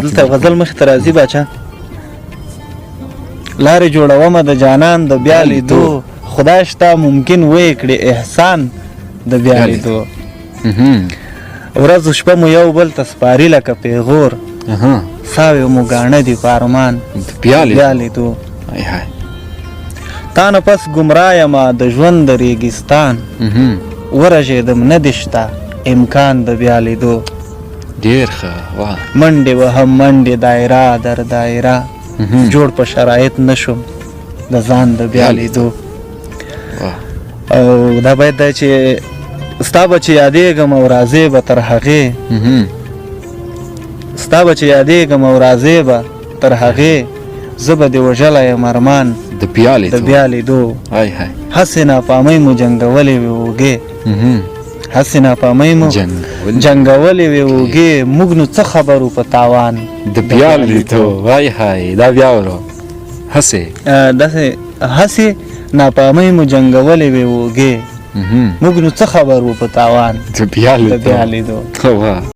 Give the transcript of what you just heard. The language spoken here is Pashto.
دلته غزل مخې ته راځي باچا. لارې جوړومه د جانان د بیا لیدو، خدای شته ممکن ویې کړي احسان د بیا لیدو. ورځ شپه مو یو بل ته سپاري لکه پیغور، ساوې مو ګاڼه دي په ارمان د بیا لیدو. تا نه پس ګمراه یمه د ژوند د ریګستان، ورژېدم نه دې شته امکان د بیا لیدو. ډېر ښه. منډې وهم منډې دایره در دایره، جوړ په شرایط نشم د ځان د بیا لیدو. او دا باید دی چې ستا به چې یادېږم او راځې به تر هغې، ستا به چې یادېږم او راځې به تر هغې، زه به دې وژلی یم ارمان د بیا لیدو. هسې ناپامۍ مو جنګولې وې اوږې، هسې ناپامۍ مو جنګولې وې اوږې، موږ نو څه خبرو په تاوان د بیا لیدو. دا بیا ورو هسې داسې هسې ناپامۍ مو جنګولې وې اوږې، موږ نو څه خبرو په تاوان د بیا لیدو.